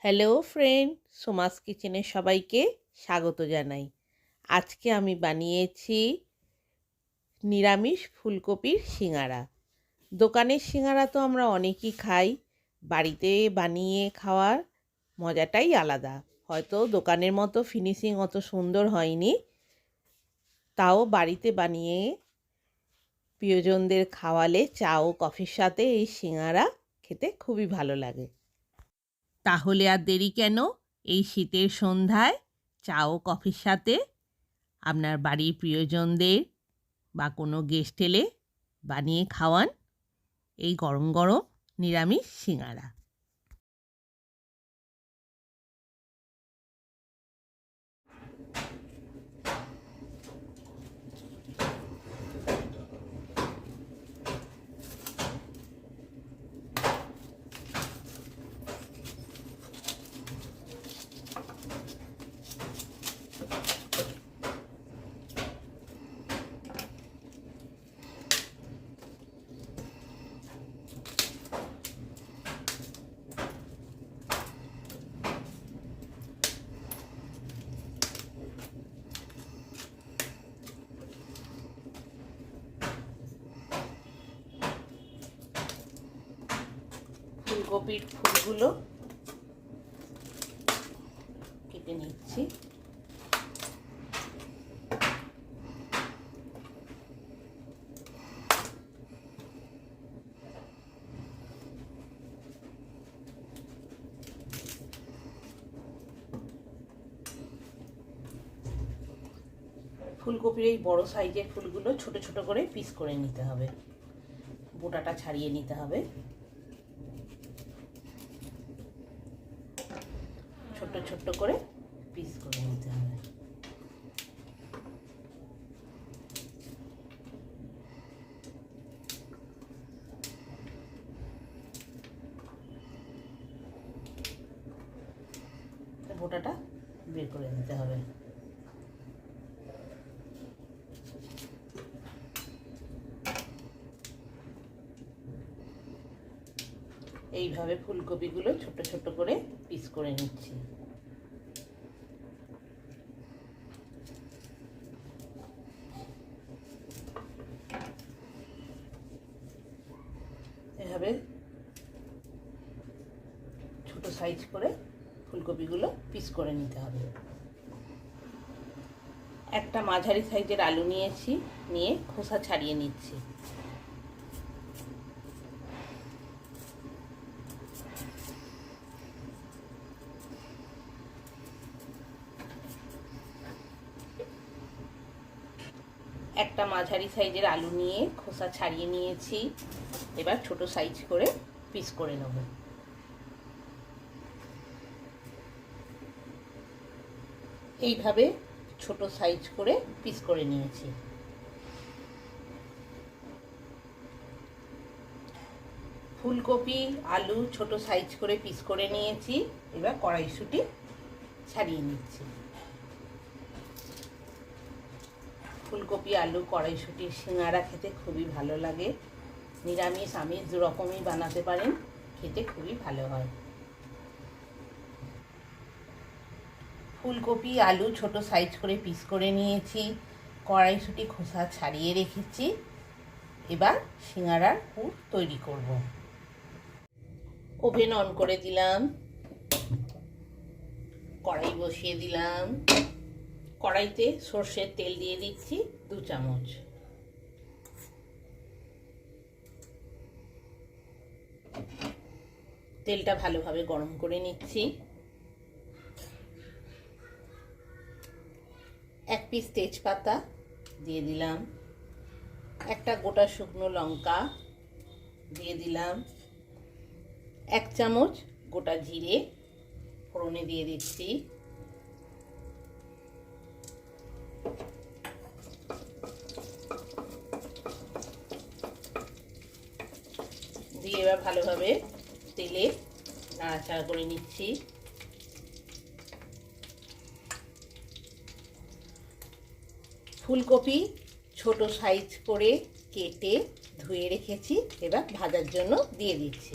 Hello friend, Soma's কিচেনে সবাইকে স্বাগত জানাই। আজকে আমি বানিয়েছি নিরামিষ ফুলকপির সিঙাড়া। দোকানের সিঙাড়া তো আমরা অনেকই খাই, বাড়িতে বানিয়ে খাওয়ার মজাটাই আলাদা। হয়তো দোকানের মতো ফিনিশিং অত সুন্দর হয়নি, তাও বাড়িতে বানিয়ে প্রিয়জনদের খাওয়ালে চা ও কফির সাথে এই সিঙাড়া খেতে খুবই ভালো লাগে। তাহলে আর দেরি কেন, এই শীতের সন্ধ্যায় চা ও কফির সাথে আপনার বাড়ির প্রিয়জনদের বা কোনো গেস্ট এলে বানিয়ে খাওয়ান এই গরম গরম নিরামিষ সিঙাড়া। ফুলকপির ফুলগুলো কেটে নিচ্ছি। ফুলকপির এই বড় সাইজের ফুলগুলো ছোট ছোট করে পিস করে নিতে হবে, বোটাটা ছাড়িয়ে নিতে হবে। ছোট্ট ছোট্ট করে পিস করে নিতে হবে। বোটাটা বের করে নিতে হবে। এইভাবে ফুলকপিগুলো ছোট ছোট করে পিস করে নিচ্ছি। এভাবে ছোট সাইজ করে ফুলকপিগুলো পিস করে নিতে হবে। একটা মাঝারি সাইজের আলু নিয়েছি, নিয়ে খোসা ছাড়িয়ে নিচ্ছি। একটা মাঝারি সাইজের আলু নিয়ে খোসা ছাড়িয়ে নিয়েছি। এবার ছোট সাইজ করে পিস করে নেব। এইভাবে ছোট সাইজ করে পিস করে নিয়েছি। ফুলকপি আলু ছোট সাইজ করে পিস করে নিয়েছি। এবার কড়াইশুঁটি ছাড়িয়ে নিচ্ছি। ফুলকপি আলু কড়াইশুঁটির সিঙাড়া খেতে খুবই ভালো লাগে। নিরামিষ আমিষ দু রকমই বানাতে পারেন, খেতে খুবই ভালো হয়। ফুলকপি আলু ছোট সাইজ করে পিস করে নিয়েছি, কড়াইশুঁটি খোসা ছাড়িয়ে রেখেছি। এবার সিঙাড়ার পুর তৈরি করব। ওভেন অন করে দিলাম, কড়াই বসিয়ে দিলাম। কড়াইতে সর্ষের তেল দিয়ে দিচ্ছি 2 চামচ। তেলটা ভালোভাবে গরম করে নিচ্ছি। 1 পিস তেজপাতা দিয়ে দিলাম। একটা গোটা শুকনো লঙ্কা দিয়ে দিলাম। 1 চামচ গোটা জিরে ফোড়নে দিয়ে দিচ্ছি। দিয়ে এবার ভালোভাবে তেলে নাড়াচাড়া করে নিচ্ছি। ফুলকপি ছোট সাইজ করে কেটে ধুয়ে রেখেছি, এবার ভাজার জন্য দিয়ে দিচ্ছি।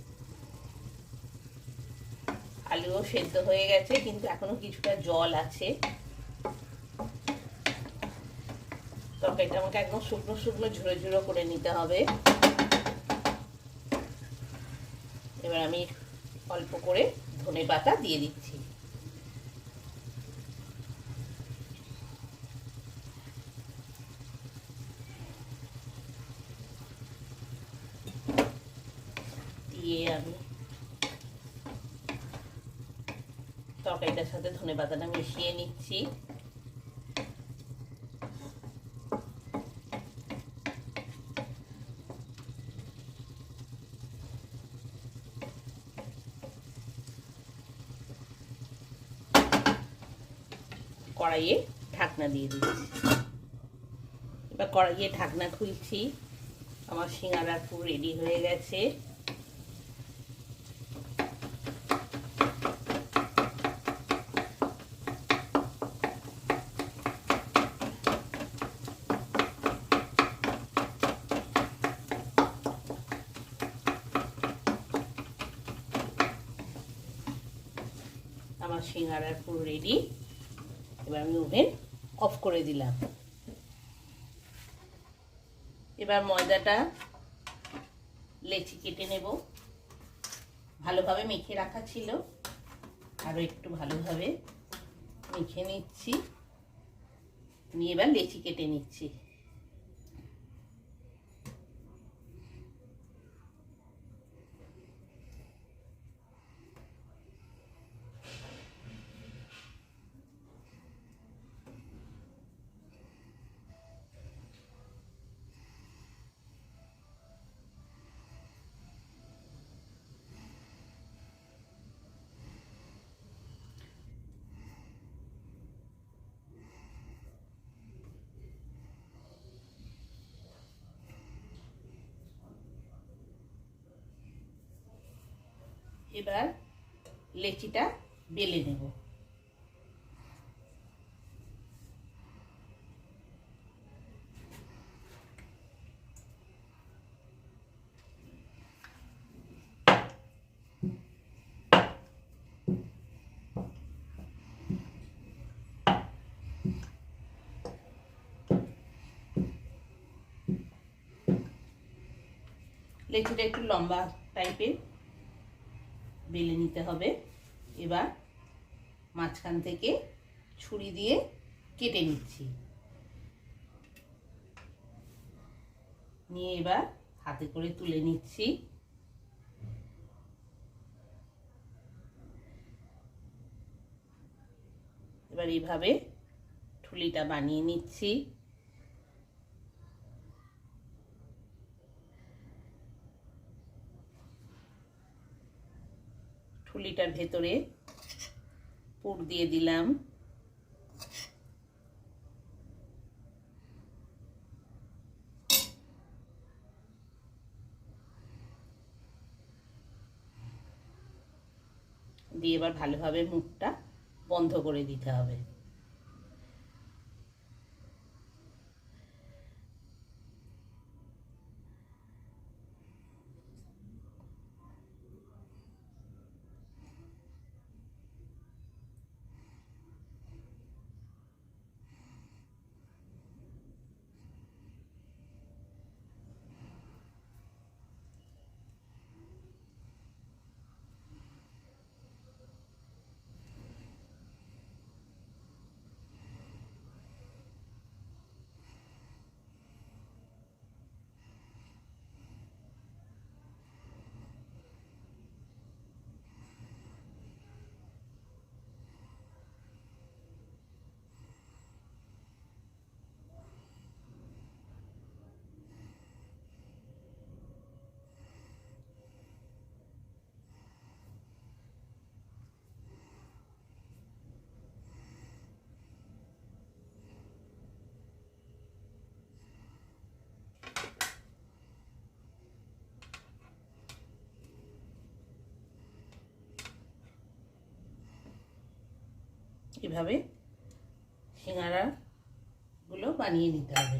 আলুও সেদ্ধ হয়ে গেছে, কিন্তু এখনো কিছুটা জল আছে। তরকারিটা আমাকে একদম শুকনো শুকনো ঝুড়ো ঝুড়ো করে নিতে হবে। এবার আমি অল্প করে ধনেপাতা দিয়ে দিচ্ছি। দিয়ে আমি তরকারিটার সাথে ধনেপাতাটা মিশিয়ে নিচ্ছি। কড়াইয়ে ঢাকনা দিয়ে দিচ্ছি। এবার কড়াইয়ে ঢাকনা খুলছি। আমার সিঙ্গারা পুরো রেডি হয়ে গেছে। আমার সিঙ্গারার পুরো রেডি। এবার আমি ওভেন অফ করে দিলাম। এবার ময়দাটা লেচি কেটে নেব। ভালোভাবে মেখে রাখা ছিল, আরও একটু ভালোভাবে মেখে নিচ্ছি। নিয়ে এবার লেচি কেটে নিচ্ছি। এবার লেচিটা বেলে নেব। লেচিটা একটু লম্বা টাইপের বেলে নিতে হবে। এবার মাঝখান থেকে ছুরি দিয়ে কেটে নিচ্ছি। নিয়ে এবার হাতে করে তুলে নিচ্ছি। এবার এইভাবে ঠুলিটা বানিয়ে নিচ্ছি। ঠুলিটার ভেতরে পুর দিয়ে দিলাম। দিয়ে এবার ভালোভাবে মুখটা বন্ধ করে দিতে হবে। এভাবে সিঙ্গারাগুলো বানিয়ে নিতে হবে।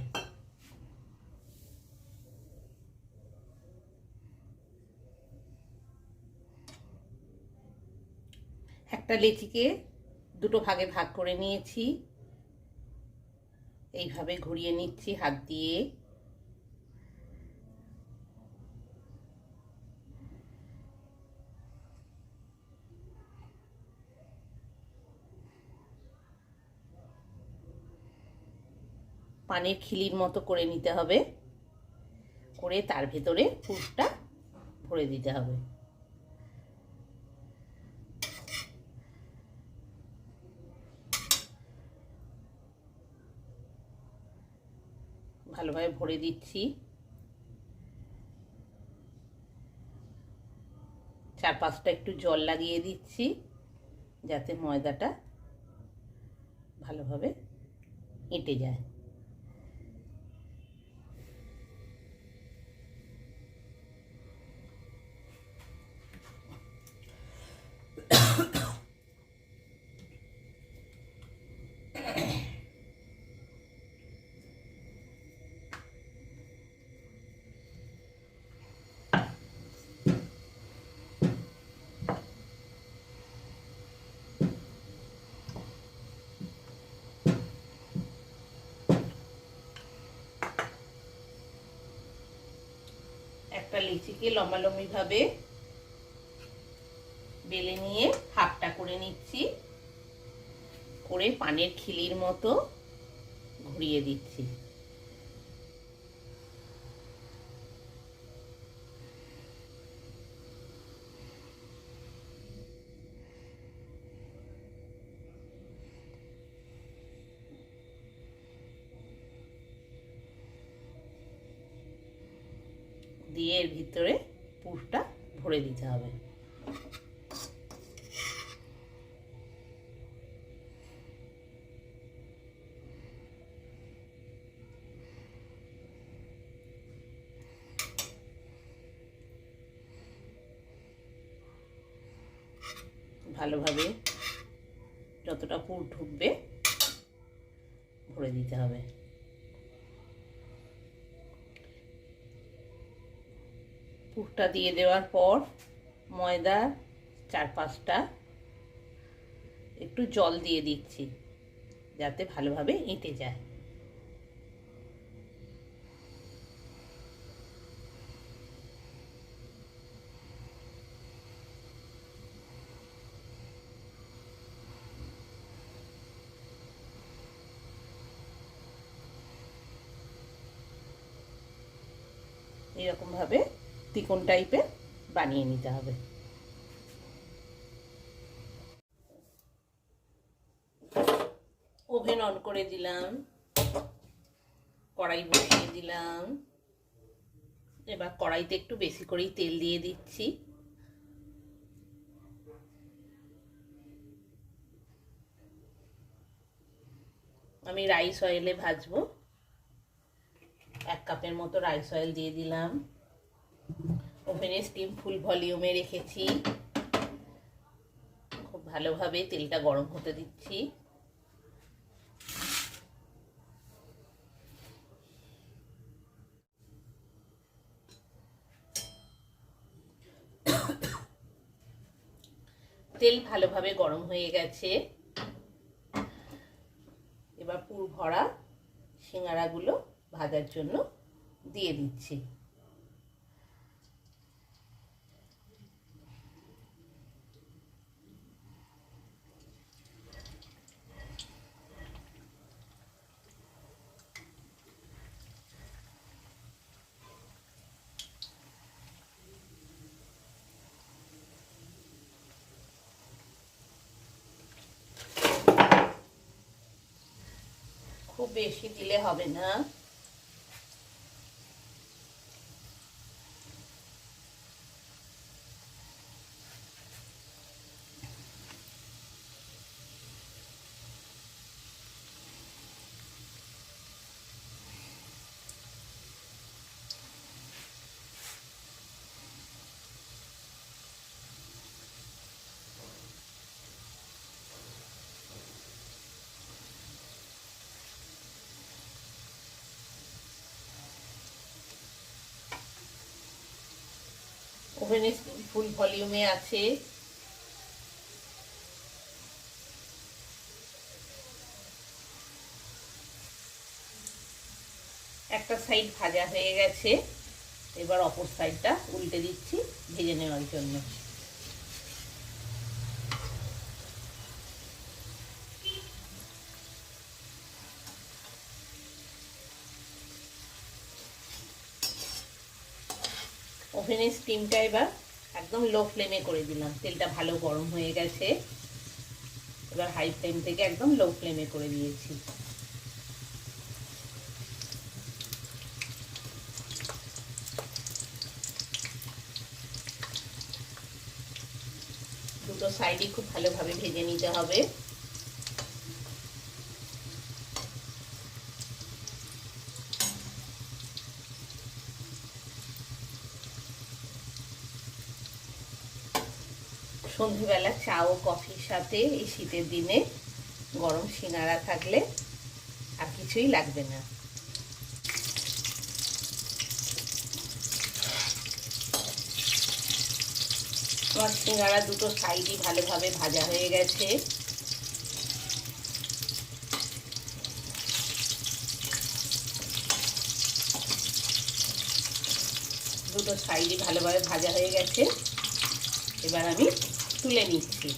একটা লেচিকে দুটো ভাগে ভাগ করে নিয়েছি, এইভাবে ঘুরিয়ে নিচ্ছি হাত দিয়ে। পানির খিলির মতো করে নিতে হবে, করে তার ভেতরে পুরটা ভরে দিতে হবে। ভালোভাবে ভরে দিচ্ছি। চারপাশটা একটু জল লাগিয়ে দিচ্ছি যাতে ময়দাটা ভালোভাবে এঁটে যায়। একটা লিচিকে লম্বালম্বি ভাবে বেলে নিয়ে হাফটা করে নিচ্ছি, করে পানের খিলির মতো ঘুরিয়ে দিচ্ছি। দিয়ে এর ভিতরে পুরটা ভরে দিতে হবে। ভালোভাবে যতটা পুর ঢুকবে ভরে দিতে হবে। পুরটা দিয়ে দেওয়ার পর ময়দা চারপাশটা একটু জল দিয়ে দিচ্ছি যাতে ভালোভাবে এঁটে যায়। এরকম ভাবে ত্রিকোণ টাইপের বানিয়ে নিতে হবে। ওভেন অন করে দিলাম, কড়াই বসিয়ে দিলাম। এবার কড়াইতে একটু বেশি করেই তেল দিয়ে দিচ্ছি। আমি রাইস অয়েলে ভাজবো। 1 কাপের মতো রাইস অয়েল দিয়ে দিলাম। ওভেনে স্টিম ফুল ভলিউমে রেখেছি। খুব ভালোভাবে তেলটা গরম হতে দিচ্ছি। তেল ভালোভাবে গরম হয়ে গেছে। এবার পুর ভরা সিঙ্গারাগুলো ভাজার জন্য দিয়ে দিচ্ছি। খুব বেশি দিলে হবে না। ওভেনে ফুল ভলিউমে আছে। একটা সাইড ভাজা হয়ে গেছে, এবার অপর সাইডটা উল্টে দিচ্ছি ভেজে নেওয়ার জন্য। ওভেনের স্টিমটা এবার একদম লো ফ্লেমে করে দিলাম। তেলটা ভালো গরম হয়ে গেছে, এবার হাই ফ্লেম থেকে একদম লো ফ্লেমে করে দিয়েছি। দুটো সাইডই খুব ভালোভাবে ভেজে নিতে হবে। সন্ধেবেলা চা ও কফির সাথে এই শীতের দিনে গরম সিঙ্গারা থাকলে আর কিছুই লাগবে না। আমার সিঙ্গারা দুটো সাইডই ভালোভাবে ভাজা হয়ে গেছে। দুটো সাইডই ভালোভাবে ভাজা হয়ে গেছে, এবার আমি তুলে নিচ্ছি।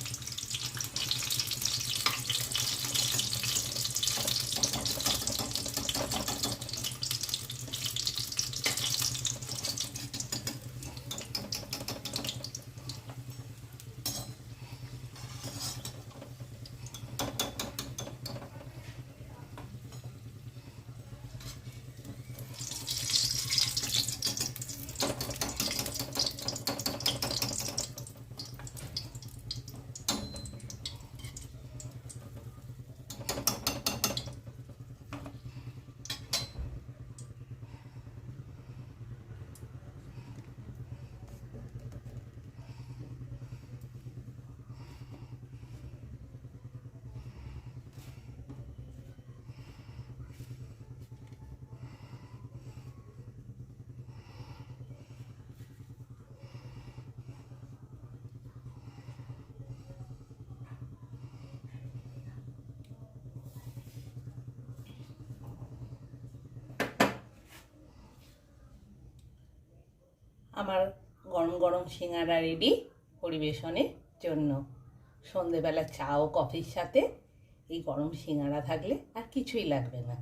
আমার গরম গরম সিঙ্গারা রেডি পরিবেশনের জন্য। সন্ধেবেলা চা ও কফির সাথে এই গরম সিঙ্গারা থাকলে আর কিছুই লাগবে না।